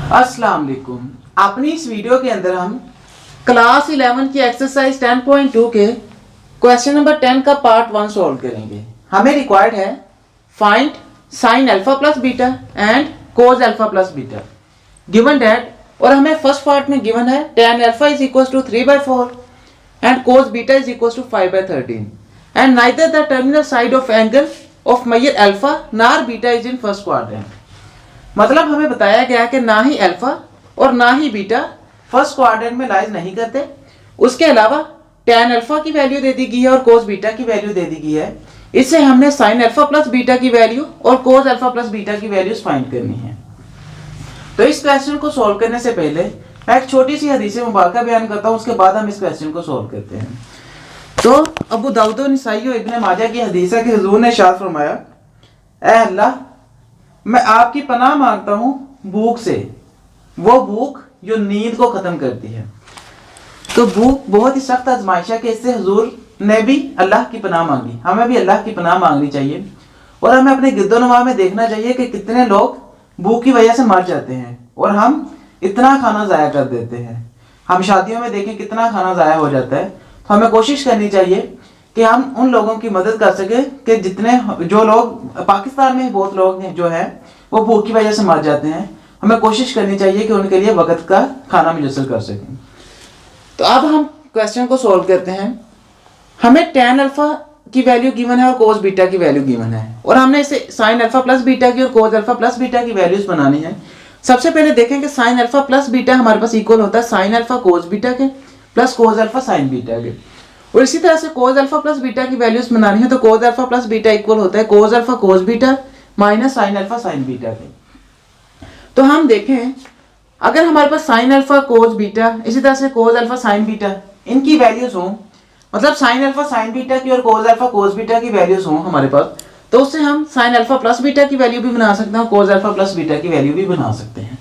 अस्सलाम वालेकुम। अपनी इस वीडियो के अंदर हम क्लास 11 की एक्सरसाइज 10.2 के क्वेश्चन नंबर 10 का पार्ट 1 सॉल्व करेंगे। हमें रिक्वायर्ड है find sine alpha plus beta and cos alpha plus beta given that, और हमें फर्स्ट पार्ट में गिवन है tan alpha is equal to 3/4 and cos beta is equal to 5/13 and neither the terminal side of angle of measure alpha nor beta is in first quadrant. मतलब हमें बताया गया कि ना ही अल्फा और ना ही बीटा फर्स्ट क्वाड्रेंट में lies नहीं करते। उसके अलावा tan अल्फा की वैल्यू दे दी गई है और कोस बीटा की वैल्यू दे दी गई है। इससे हमने साइन अल्फा प्लस बीटा की वैल्यू और कोस अल्फा प्लस बीटा की वैल्यूज फाइंड करनी है। तो इस क्वेश्चन को सोल्व करने से पहले मैं एक छोटी सी हदीस मुबारक बयान करता हूँ, उसके बाद हम इस क्वेश्चन को सोल्व करते हैं। तो अबू दाऊद और नसाई और इब्न माजा की हदीस है कि हुजूर ने इरशाद फरमाया, ऐ अल्लाह, मैं आपकी पनाह मांगता हूँ भूख से, वो भूख जो नींद को खत्म करती है। तो भूख बहुत ही सख्त आजमाइश है कि इससे हुजूर ने भी अल्लाह की पनाह मांगी। हमें भी अल्लाह की पनाह मांगनी चाहिए और हमें अपने गिरदोनवा में देखना चाहिए कि कितने लोग भूख की वजह से मर जाते हैं और हम इतना खाना ज़ाया कर देते हैं। हम शादियों में देखें कितना खाना ज़ाया हो जाता है। तो हमें कोशिश करनी चाहिए कि हम उन लोगों की मदद कर सके कि जितने जो लोग पाकिस्तान में बहुत लोग हैं जो है वो भूख की वजह से मर जाते हैं, हमें कोशिश करनी चाहिए कि उनके लिए वक्त का खाना मुयस्सर कर सकें। तो अब हम क्वेश्चन को सॉल्व करते हैं। हमें tan अल्फा की वैल्यू गिवन है और कोस बीटा की वैल्यू गिवन है और हमने इसे साइन अल्फा प्लस बीटा की और कोस अल्फा प्लस बीटा की वैल्यूज बनानी है। सबसे पहले देखें कि साइन अल्फा प्लस बीटा हमारे पास इक्वल होता है साइन अल्फा कोस बीटा के plus cos alpha sign beta के, और इसी तरह से कोस अल्फा प्लस बीटा की वैल्यूज बनानी है। तो cos alpha plus beta equal होता है cos alpha cos beta minus sine alpha sign beta के। तो हम देखें अगर हमारे पास साइन अल्फा कोस बीटा इसी तरह से कोस अल्फा साइन बीटा इनकी वैल्यूज हों, मतलब साइन अल्फा साइन बीटा की और कोस अल्फा कोस बीटा की वैल्यूज हों हमारे पास, तो उससे हम साइन अल्फा प्लस बीटा की वैल्यू भी बना सकते हैं और कोस अल्फा प्लस बीटा की वैल्यू भी बना सकते हैं।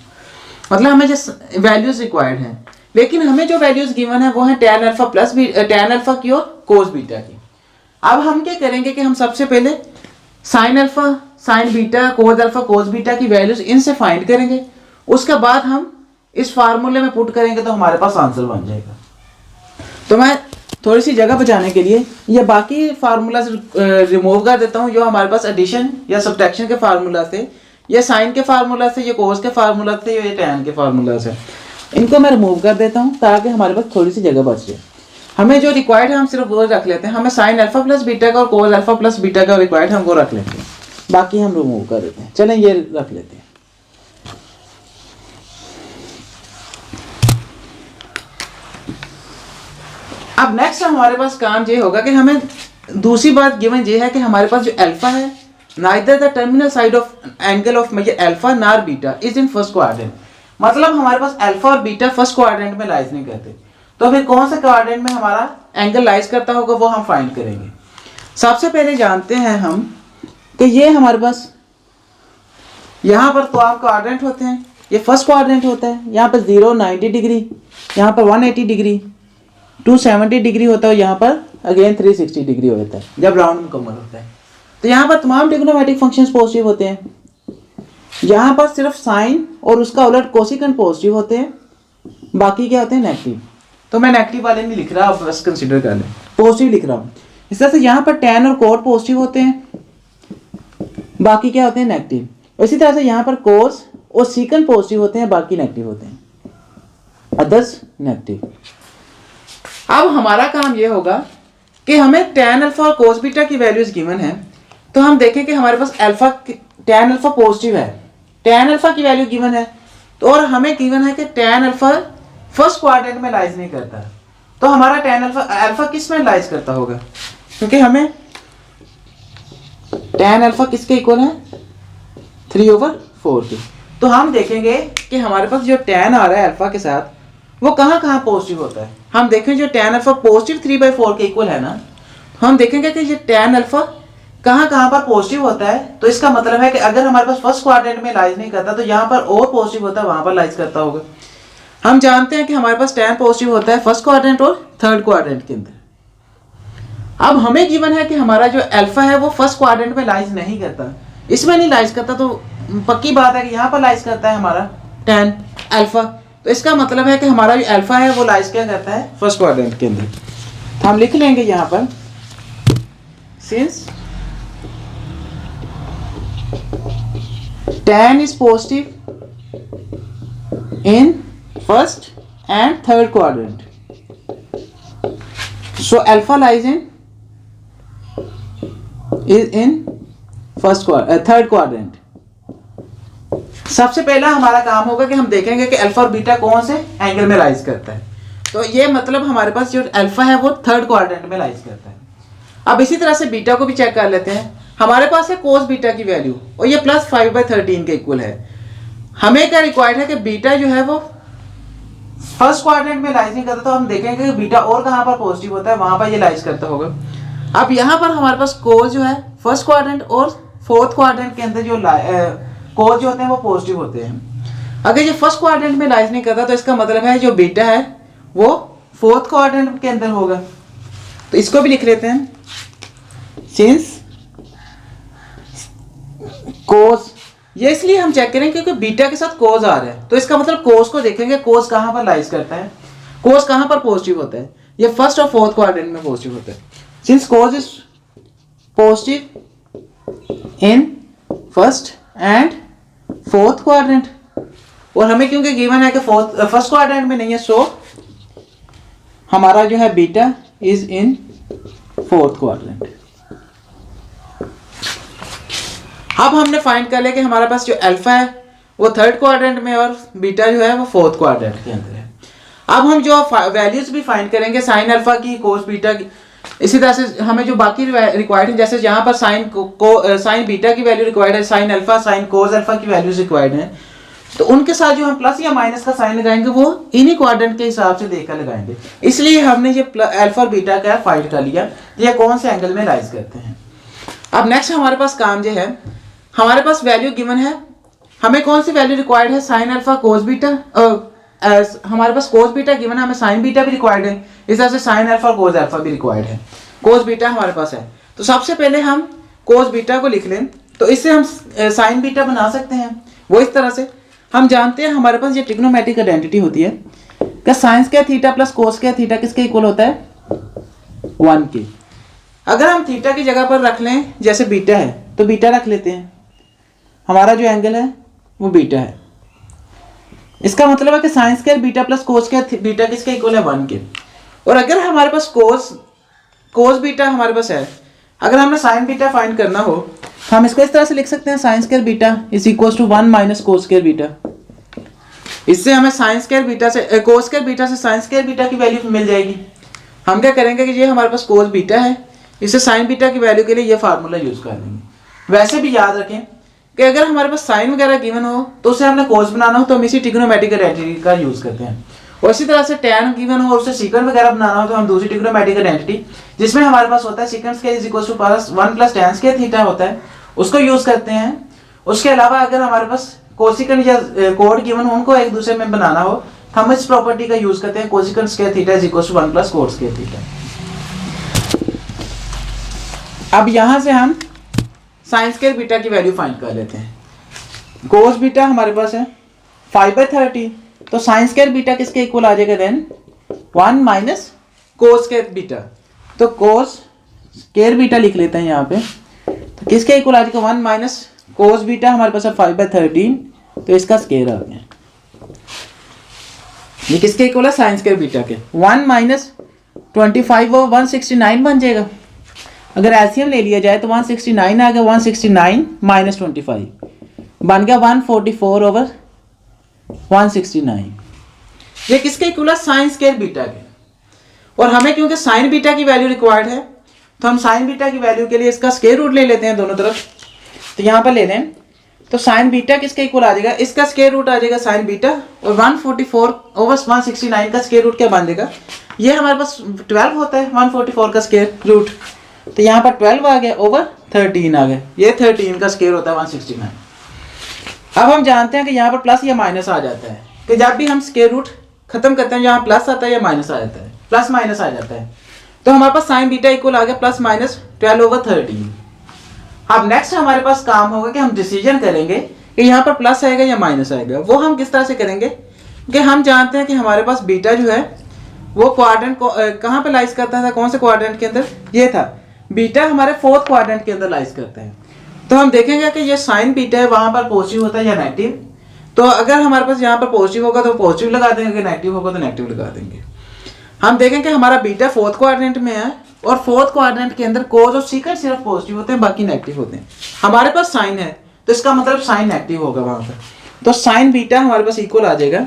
मतलब हमें जो वैल्यूज रिक्वायर्ड हैं, लेकिन हमें जो वैल्यूज गिवन है वो है tan अल्फा की और कोस बीटा की। अब हम क्या करेंगे कि हम सबसे पहले sine alpha sign beta cos alpha cos beta की वैल्यूज इनसे फाइंड करेंगे, उसके बाद हम इस फार्मूले में पुट करेंगे तो हमारे पास आंसर बन जाएगा। तो मैं थोड़ी सी जगह बचाने के लिए ये बाकी फार्मूला रिमूव कर देता हूँ जो हमारे पास एडिशन या सब्ट्रैक्शन के फार्मूला थे, ये साइन के फार्मूला से, ये कोस के फार्मूला से, ये tan के फार्मूला से, इनको मैं रिमूव कर देता हूँ ताकि हमारे पास थोड़ी सी जगह बच जाए। हमें जो रिक्वायर्ड है हम सिर्फ वो रख लेते हैं। हमें साइन अल्फा प्लस बीटा का और कोस अल्फा प्लस बीटा का रिक्वायर्ड है, हम वो रख लेते हैं, बाकी हम रिमूव कर देते हैं। चलें ये रख लेते हैं। अब नेक्स्ट हमारे पास काम ये होगा कि हमें दूसरी बात गिवन ये है कि हमारे पास जो अल्फा है neither the terminal side of angle of measure alpha nor beta is in first quadrant. मतलब हमारे पास अल्फा और बीटा फर्स्ट क्वाड्रेंट में लाइज नहीं करते, तो फिर कौन से क्वाड्रेंट में हमारा एंगल लाइज करता होगा वो हम फाइंड करेंगे। सबसे पहले जानते हैं हम कि ये हमारे पास यहाँ पर तो आप क्वाड्रेंट होते हैं, ये फर्स्ट क्वाड्रेंट होता है, यहाँ पर 0 90 डिग्री, यहाँ पर 180 डिग्री, 270 डिग्री होता है, यहाँ पर अगेन 360 डिग्री होता है जब राउंड मुकम्मल होता है। तो यहाँ पर तमाम ट्रिग्नोमेट्रिक फंक्शंस पॉजिटिव होते हैं, यहाँ पर सिर्फ साइन और उसका उलट कोसिकेंट पॉजिटिव होते हैं, बाकी क्या होते हैं नेगेटिव। तो मैं नेगेटिव वाले नहीं लिख रहा, आप बस कंसिडर कर लें, पॉजिटिव लिख रहा हूँ। इस तरह से यहाँ पर tan और कोट पॉजिटिव होते हैं, बाकी क्या होते हैं नेगेटिव। इसी तरह से यहाँ पर कोस और सीकेंट पॉजिटिव होते हैं, बाकी नेगेटिव होते हैं, अदर्स नेगेटिव। अब हमारा काम ये होगा कि हमें tan अल्फा और कोस बीटा की वैल्यूज गिवन है, तो हम देखें कि हमारे पास tan अल्फा पॉजिटिव है, tan अल्फा की वैल्यू गिवन है, तो और हमें गिवन है कि tan अल्फा फर्स्ट क्वाड्रेंट में लाइज नहीं करता, तो हमारा tan अल्फा किस में लाइज करता होगा, क्योंकि हमें tan अल्फा किसके इक्वल है 3/4 की। तो हम देखेंगे कि हमारे पास जो tan आ रहा है अल्फा के साथ वो कहाँ कहाँ पॉजिटिव होता है। हम देखें जो tan अल्फा पॉजिटिव 3/4 के इक्वल है ना, हम देखेंगे कि ये tan अल्फा कहाँ कहाँ पर पॉजिटिव होता है। तो इसका मतलब है कि अगर हमारे पास फर्स्ट क्वाड्रेंट में लाइज नहीं करता तो यहाँ पर और पॉजिटिव होता है, वहां पर लाइज करता होगा। हम जानते हैं कि हमारे पास tan पॉजिटिव होता है फर्स्ट क्वाड्रेंट और थर्ड क्वाड्रेंट के अंदर। अब हमें गिवन है कि हमारा जो अल्फा है वो फर्स्ट क्वाड्रेंट में लाइज नहीं करता, इसमें नहीं लाइज करता, तो पक्की बात है कि यहाँ पर लाइज करता है हमारा tan। अल्फा, तो इसका मतलब है कि हमारा जो अल्फा है वो लाइज क्या करता है, फर्स्ट क्वाड्रेंट के अंदर। तो हम लिख लेंगे यहाँ पर since tan is positive in first and third quadrant, so alpha lies in third quadrant। सबसे पहला हमारा काम होगा कि हम देखेंगे कि अल्फा और बीटा कौन से एंगल में लाइज करता है। तो ये मतलब हमारे पास जो अल्फा है वो थर्ड क्वाड्रेंट में लाइज करता है। अब इसी तरह से बीटा को भी चेक कर लेते हैं। हमारे पास है कोस बीटा की वैल्यू और ये प्लस 5/13 के इक्वल है। हमें क्या रिक्वायर्ड है कि बीटा जो है वो फर्स्ट क्वाड्रेंट में लाइज नहीं करता, तो हम देखेंगे कि बीटा और कहाँ पर पॉजिटिव होता है, वहां पर ये लाइज करता होगा। अब यहाँ पर हमारे पास कोस जो है फर्स्ट क्वाड्रेंट और फोर्थ क्वाड्रेंट के अंदर जो कोस जो होते हैं वो पॉजिटिव होते हैं। अगर ये फर्स्ट क्वाड्रेंट में लाइज नहीं करता तो इसका मतलब है जो बीटा है वो फोर्थ क्वाड्रेंट के अंदर होगा। तो इसको भी लिख लेते हैं सिंस कोस, ये इसलिए हम चेक करें क्योंकि बीटा के साथ कोस आ रहा है, तो इसका मतलब कोस को देखेंगे कोस कहां पर लाइज करता है, कोस कहां पर पॉजिटिव होता है, ये फर्स्ट और फोर्थ क्वाड्रेंट में पॉजिटिव होता है। Since cos is positive in first and fourth quadrant, और हमें क्योंकि गिवन है कि फर्स्ट क्वाड्रेंट में नहीं है, सो हमारा जो है beta is in fourth quadrant. अब हमने फाइंड कर लिया कि हमारे पास जो अल्फा है वो थर्ड क्वाड्रेंट में और बीटा जो है वो फोर्थ क्वाड्रेंट के अंदर है। अब हम जो वैल्यूज भी फाइंड करेंगे साइन अल्फा की, कोस बीटा की, इसी तरह से हमें जो बाकी रिक्वायर्ड है, जैसे यहाँ पर साइन बीटा की वैल्यू रिक्वायर्ड है, sine alpha sine cos alpha की वैल्यूज रिक्वायर्ड है, तो उनके साथ जो हम प्लस या माइनस का साइन लगाएंगे वो इन्हीं क्वाड्रेंट के हिसाब से देखकर लगाएंगे। इसलिए हमने ये अल्फा और बीटा का फाइंड कर लिया, ये कौन से एंगल में राइज करते हैं। अब नेक्स्ट हमारे पास काम जो है, हमारे पास वैल्यू गिवन है, हमें कौन सी वैल्यू रिक्वायर्ड है, साइन अल्फा कोस बीटा, हमारे पास कोस बीटा गिवन है, हमें साइन बीटा भी रिक्वायर्ड है, इस तरह से साइन अल्फा और कोस अल्फा भी रिक्वायर्ड है। कोस बीटा हमारे पास है, तो सबसे पहले हम कोस बीटा को लिख लें, तो इससे हम साइन बीटा बना सकते हैं। वो इस तरह से हम जानते हैं हमारे पास ये ट्रिग्नोमेट्रिक आइडेंटिटी होती है कि sine square theta plus cos square theta किसके इक्वल होता है, 1 के। अगर हम थीटा की जगह पर रख लें जैसे बीटा है तो बीटा रख लेते हैं, हमारा जो एंगल है वो बीटा है। इसका मतलब है कि sign square beta plus cos square beta किसके इक्वल है, 1 के। और अगर हमारे पास कोस बीटा हमारे पास है, अगर हमने साइन बीटा फाइंड करना हो तो हम इसको इस तरह से लिख सकते हैं, sine square beta is equal to 1 minus cos square beta. इससे हमें साइन स्क्वायर बीटा से कोस स्क्वायर बीटा से साइन स्क्वायर बीटा की वैल्यू मिल जाएगी। हम क्या करेंगे कि ये हमारे पास कोस बीटा है, इससे साइन बीटा की वैल्यू के लिए ये फार्मूला यूज कर लेंगे। वैसे भी याद रखें कि अगर हमारे पास साइन वगैरह गिवन हो तो उसे हमने कोस बनाना हो तो हम इसी ट्रिग्नोमेट्रिक आइडेंटिटी का यूज करते हैं, और इसी तरह से टैन गिवन हो और उसे सीकेंट वगैरह बनाना हो तो हम दूसरी ट्रिग्नोमेट्रिक आइडेंटिटी जिसमें हमारे पास होता है secant square is equal to 1 plus tan square theta होता है, उसको यूज करते हैं। उसके अलावा अगर हमारे पास कोसिकेंट या कोड गिवन हो उनको एक दूसरे में बनाना हो तो हम इस प्रॉपर्टी का यूज करते हैं, cosecant square theta is equal to 1 plus cot square theta. अब यहां से हम साइन स्क्वायर बीटा की वैल्यू फाइंड कर लेते हैं। कोस बीटा हमारे पास है 5/13, तो साइन स्क्वायर बीटा किसके इक्वल आ जाएगा then 1 minus cos square beta. तो कोस स्क्वायर बीटा लिख लेते हैं यहाँ पे, तो किसके इक्वल आ जाएगा 1 माइनस कोस बीटा हमारे पास है 5/13, तो इसका स्क्वायर आ गया। ये किसके इक्वल है, साइन स्क्वायर बीटा के। 1 माइनस 25 और 169 बन जाएगा। अगर एलसीएम ले लिया जाए तो 169 आ गया, 169 माइनस 25 बन गया 144 ओवर 169। ये किसके इक्वल है, साइन स्क्वायर बीटा के। और हमें क्योंकि साइन बीटा की वैल्यू रिक्वायर्ड है तो हम साइन बीटा की वैल्यू के लिए इसका स्क्वायर रूट ले लेते हैं दोनों तरफ। तो यहाँ पर ले लें तो साइन बीटा किसके इक्वल आ जाएगा, इसका स्क्वायर रूट आ जाएगा साइन बीटा, और 144 ओवर 169 का स्क्वायर रूट क्या बन जाएगा, ये हमारे पास 12 होता है 144 का स्क्वायर रूट, तो यहाँ पर 12 आ गया ओवर 13 आ गया, ये 13 का स्क्वायर होता है 169। अब हम जानते हैं कि यहाँ पर प्लस या माइनस आ जाता है, कि जब भी हम स्क्वायर रूट खत्म करते हैं जहाँ प्लस आता है या माइनस आ जाता है, प्लस माइनस आ जाता है, तो हमारे पास साइन बीटा इक्वल आ गया प्लस माइनस 12 ओवर 13। अब नेक्स्ट हमारे पास काम होगा कि हम डिसीजन करेंगे कि यहाँ पर प्लस आएगा या माइनस आएगा। वो हम किस तरह से करेंगे कि हम जानते हैं कि हमारे पास बीटा जो है वो क्वाड्रेंट को कहाँ पे लाइज करता था, कौन से क्वाड्रेंट के अंदर, ये था बीटा हमारे फोर्थ क्वाड्रेंट के अंदर लाइज करते हैं। तो हम देखेंगे कि ये साइन बीटा है वहां पर पॉजिटिव होता है या नेगेटिव। तो अगर हमारे पास यहाँ पर पॉजिटिव होगा तो पॉजिटिव लगा देंगे, अगर नेगेटिव होगा तो नेगेटिव लगा देंगे। हम देखेंगे हमारा बीटा फोर्थ क्वाड्रेंट में है और फोर्थ क्वाड्रेंट के अंदर कोस और सीकेंट सिर्फ पॉजिटिव होते हैं, बाकी नेगेटिव होते हैं। हमारे पास साइन है तो इसका मतलब साइन नेगेटिव होगा वहां पर। तो साइन बीटा हमारे पास इक्वल आ जाएगा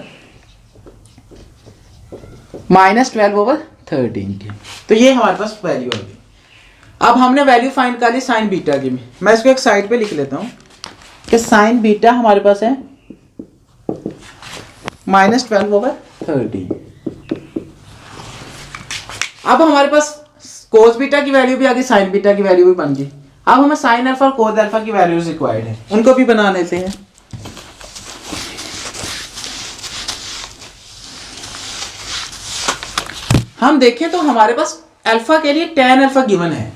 -12/13 के। तो ये हमारे पास वैल्यू आ गई। अब हमने वैल्यू फाइंड कर ली साइन बीटा की भी। मैं इसको एक साइड पे लिख लेता हूं कि साइन बीटा हमारे पास है -12/13। अब हमारे पास कोस बीटा की वैल्यू भी आ गई, साइन बीटा की वैल्यू भी बन गई। अब हमें साइन अल्फा और कोस अल्फा की वैल्यूज रिक्वायर्ड है, उनको भी बना लेते हैं। हम देखें तो हमारे पास अल्फा के लिए tan अल्फा गिवन है,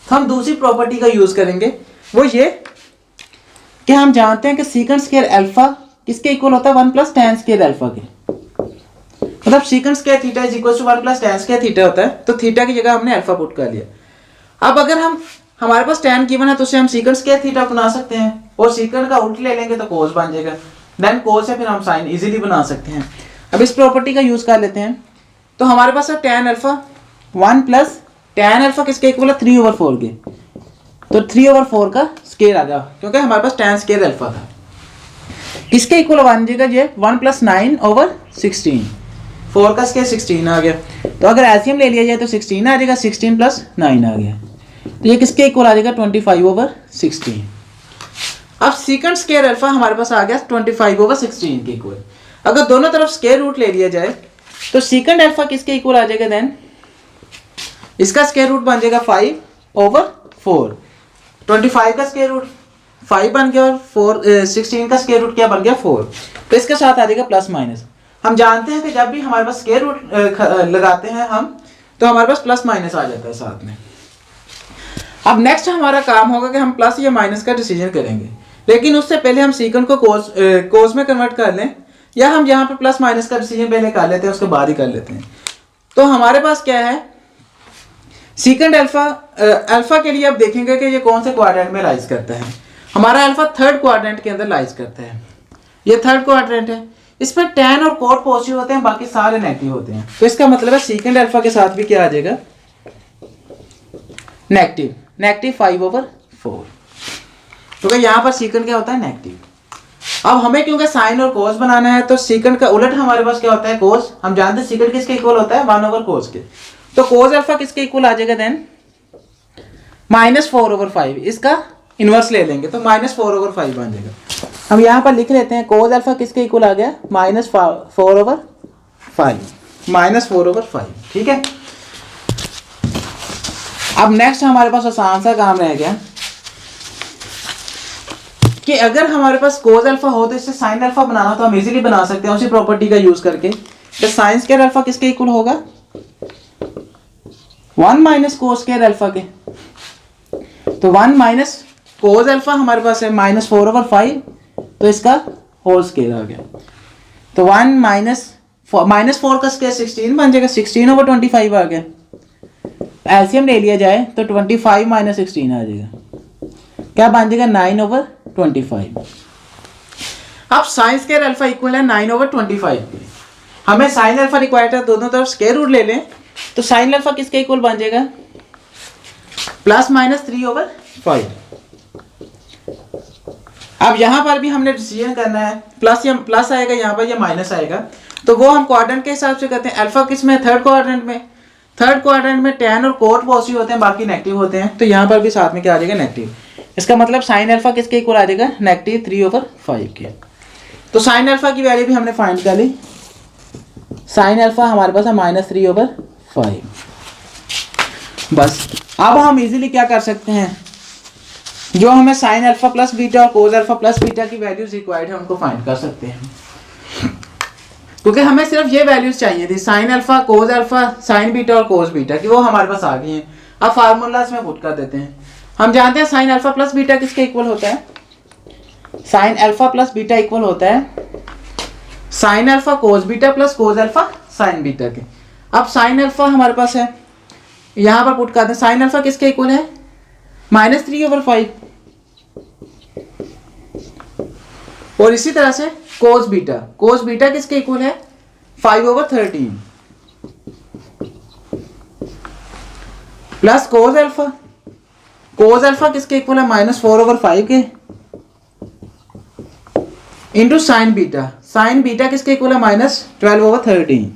तो हम दूसरी प्रॉपर्टी का यूज करेंगे, वो ये कि हम जानते हैं कि सीकेंट स्क्वायर अल्फा किसके इक्वल होता है 1 + tan स्क्वायर अल्फा के। मतलब secant square theta is equal to 1 + tan square theta होता है, तो थीटा की जगह हमने अल्फा पुट कर लिया। अब अगर हमारे पास tan गिवन है तो उसे हम सीकेंट स्क्वायर थीटा बना सकते हैं और सीकेंट का उल्ट ले लेंगे तो कोस बन जाएगा, देन कोस से फिर हम साइन इजीली बना सकते हैं। अब इस प्रॉपर्टी का यूज कर लेते हैं। तो हमारे पास है tan अल्फा 1 + tan अल्फा किसके इक्वल है 3/4 के, तो 3/4 का स्क्वायर आ गया क्योंकि हमारे पास tan स्क्वायर अल्फा था। किसके इक्वल बन जाएगा ये 1 + 9/16, 4 का स्क्वायर 16 आ गया। तो अगर एलसीएम ले लिया जाए तो 16 आ जाएगा, 16 + 9 आ गया, तो ये किसके इक्वल आ जाएगा 25/16। अब सीकेंट स्क्वायर अल्फा हमारे पास आ गया 25/16 के इक्वल। अगर दोनों तरफ स्क्वायर रूट ले लिया जाए तो सीकेंट अल्फा किसके इक्वल आ जाएगा, देन इसका स्क्वायर रूट बन जाएगा 5/4। 25 का स्क्वायर रूट 5 बन गया और 16 का स्क्वायर रूट क्या बन गया 4। तो इसके साथ आ जाएगा प्लस माइनस। हम जानते हैं कि जब भी हमारे पास स्क्वायर रूट लगाते हैं हम, तो हमारे पास प्लस माइनस आ जाता है साथ में। अब नेक्स्ट हमारा काम होगा कि हम प्लस या माइनस का डिसीजन करेंगे, लेकिन उससे पहले हम सीकेंट को कोस में कन्वर्ट कर लें, या हम यहाँ पे प्लस माइनस का डिसीजन पहले कर लेते हैं उसके बाद ही कर लेते हैं। तो हमारे पास क्या है, सीकेंट अल्फा के लिए अब देखेंगे कि ये कौन से क्वाड्रेंट में लाइज करता है। हमारा अल्फा थर्ड क्वाड्रेंट के अंदर लाइज करता है, ये थर्ड क्वाड्रेंट है। इसमें tan और cot पॉजिटिव होते हैं, बाकी सारे नेगेटिव होते हैं। तो इसका मतलब है सीकेंट अल्फा के साथ भी क्या आ जाएगा नेगेटिव, -5/4। क्योंकि यहाँ पर सीकेंट क्या होता है नेगेटिव। अब हमें क्योंकि साइन और कोस बनाना है तो सीकेंट का उलट हमारे पास क्या होता है कोस। हम जानते हैं सीकेंट किसके इक्वल होता है 1/cos के, तो कोस अल्फा किसके इक्वल आ जाएगा देन -4/5। इसका इनवर्स ले लेंगे तो -4/5 बन जाएगा। हम यहाँ पर लिख लेते हैं कोस अल्फा किसके इक्वल आ गया -4/5, ठीक है। अब नेक्स्ट हमारे पास आसान सा काम रह गया कि अगर हमारे पास कोस अल्फा हो तो इससे साइन अल्फा बनाना तो हम इजीली बना सकते हैं उसी प्रॉपर्टी का यूज करके। तो साइन स्क्वायर अल्फा किसके इक्वल होगा 1 - कोस स्क्वायर अल्फा के। तो 1 - कोस अल्फा हमारे पास है -4/5, तो इसका होल स्क्वायर आ गया। तो 1 - 4 का स्क्वायर 16 बन जाएगा, 16/25 आ गया। एलसीएम ले लिया जाए तो 25 - 16 आ जाएगा, क्या बन जाएगा 9/25। अब साइन स्क्वायर अल्फा इक्वल है 9/25 के। हमें साइन अल्फा रिक्वायर्ड है, दोनों तरफ स्क्वायर रूट ले लें तो साइन अल्फा किसके इक्वल बन जाएगा +-3/5। अब यहां पर भी हमने डिसीजन करना है प्लस आएगा यहाँ पर या माइनस आएगा, तो वो हम क्वाड्रेंट के हिसाब से करते हैं। अल्फा किस में थर्ड क्वाड्रेंट में, थर्ड क्वाड्रेंट में tan और cot पॉजिटिव होते हैं, बाकी नेगेटिव होते हैं। तो यहाँ पर भी साथ में क्या आ जाएगा नेगेटिव। इसका मतलब साइन अल्फा किसके इक्वल आ जाएगा -3/5 के। तो साइन अल्फा की वैल्यू भी हमने फाइंड कर ली। साइन अल्फा हमारे पास है -3/5। बस अब हम इजीली क्या कर सकते हैं, जो हमें साइन अल्फा प्लस बीटा और कोस अल्फा प्लस बीटा की वैल्यूज रिक्वायर्ड है उनको फाइंड कर सकते हैं, क्योंकि हमें सिर्फ ये वैल्यूज चाहिए थी sine alpha, cos alpha, sign beta और कोस बीटा की, वो हमारे पास आ गई हैं। अब फार्मूलाज में पुट कर देते हैं। हम जानते हैं साइन अल्फा प्लस बीटा किसके इक्वल होता है, sign alpha plus beta equal होता है sine alpha cos beta plus cos alpha sign beta के। अब साइन अल्फा हमारे पास है, यहां पर पुट करते हैं। साइन अल्फा किसके इक्वल है? -3/5। और इसी तरह से कोस बीटा, कोस बीटा किसके इक्वल है? 5/13 plus cos alpha, cos alpha किसके इक्वल है? -4/5 के into sine beta, sign beta किसके इक्वल है? -12/13।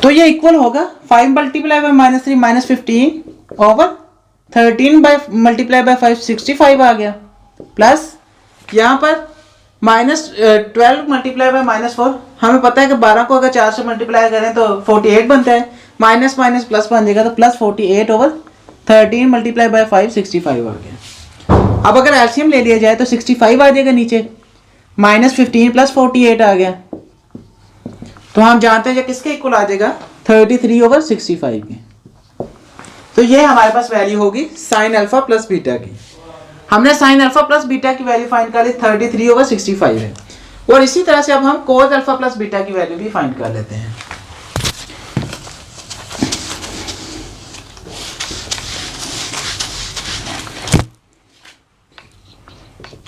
तो ये इक्वल होगा 5 multiply by -3 -15/13 by multiply by 5 65 आ गया, प्लस यहाँ पर -12 मल्टीप्लाई बाय -4, हमें पता है कि 12 को अगर 4 से मल्टीप्लाई करें तो 48 बनता है, माइनस माइनस प्लस बन जाएगा, तो प्लस 48/13 मल्टीप्लाई बाय 5 65 आ गया। अब अगर एलसीएम ले लिया जाए तो 65 आ जाएगा नीचे, -15 प्लस 48 आ गया, तो हम जानते हैं किसके इक्वल आ जाएगा? 33/65 के। तो ये हमारे पास वैल्यू होगी साइन अल्फा प्लस बीटा की। हमने साइन अल्फा प्लस बीटा की वैल्यू फाइंड कर ली, 33/65 है। और इसी तरह से अब हम कोस अल्फा प्लस बीटा की वैल्यू भी फाइंड कर लेते हैं।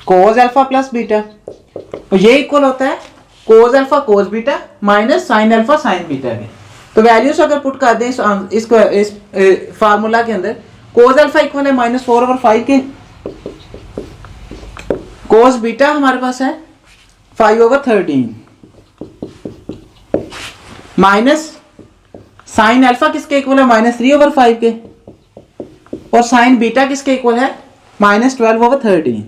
कोस अल्फा प्लस बीटा, ये इक्वल होता है cos alpha cos beta minus sine alpha sign beta के। तो वैल्यूज अगर पुट कर दें इसको इस फार्मूला के अंदर, कोस अल्फा इक्वल है -4/5 के, कोस बीटा हमारे पास है 5/13 माइनस साइन अल्फा किसके इक्वल है? -3/5 के, और साइन बीटा किसके इक्वल है? -12/13।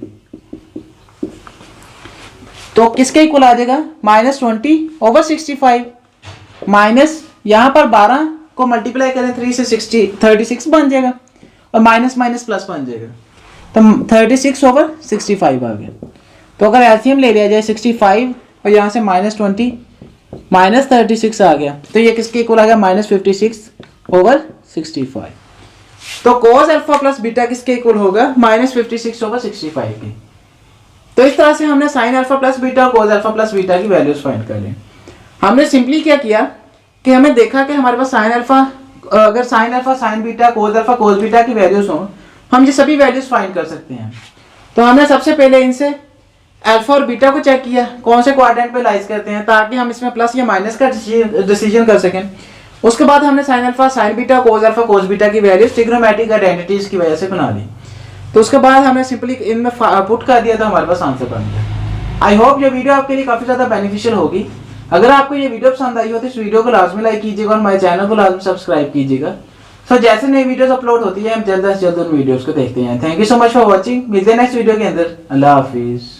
तो किसके इक्वल आ जाएगा? -20/65 माइनस यहाँ पर 12 को मल्टीप्लाई करें 3 से 36 बन जाएगा, और माइनस माइनस प्लस बन जाएगा, तो 36/65 आ गया। तो अगर एलसीएम ले लिया जाए 65 और यहाँ से -20 -36 आ गया, तो ये किसके इक्वल आ गया? -56/65। तो कोस अल्फा प्लस बीटा किसके इक्वल होगा? -56/65 की। तो इस तरह से हमने साइन अल्फा प्लस बीटा और कोस अल्फा प्लस बीटा की वैल्यूज फाइंड कर ली। हमने सिंपली क्या किया कि हमें देखा कि हमारे पास साइन अल्फा, अगर sine alpha sign beta cos alpha cos beta की वैल्यूज हों, हम ये सभी वैल्यूज फाइंड कर सकते हैं। तो हमने सबसे पहले इनसे अल्फा और बीटा को चेक किया कौन से क्वाड्रेंट पे लाइज करते हैं, ताकि हम इसमें प्लस या माइनस का डिसीजन कर सकें। उसके बाद हमने sine alpha sign beta cos alpha cos beta की वैल्यूज ट्रिग्नोमेट्रिक आइडेंटिटीज की वजह से बना ली। तो उसके बाद हमने सिंपली इनमें पुट कर दिया, तो हमारे पास आंसर बन गया। आई होप ये वीडियो आपके लिए काफ़ी ज़्यादा बेनिफिशियल होगी। अगर आपको ये वीडियो पसंद आई हो तो इस वीडियो को लाजमी लाइक कीजिएगा और हमारे चैनल को लाजमी सब्सक्राइब कीजिएगा। सो जैसे नई वीडियोस अपलोड होती है हम जल्द से जल्द उन वीडियोस को देखते हैं। Thank you so much for watching. मिलते हैं नेक्स्ट वीडियो के अंदर। अल्लाह हाफिज़।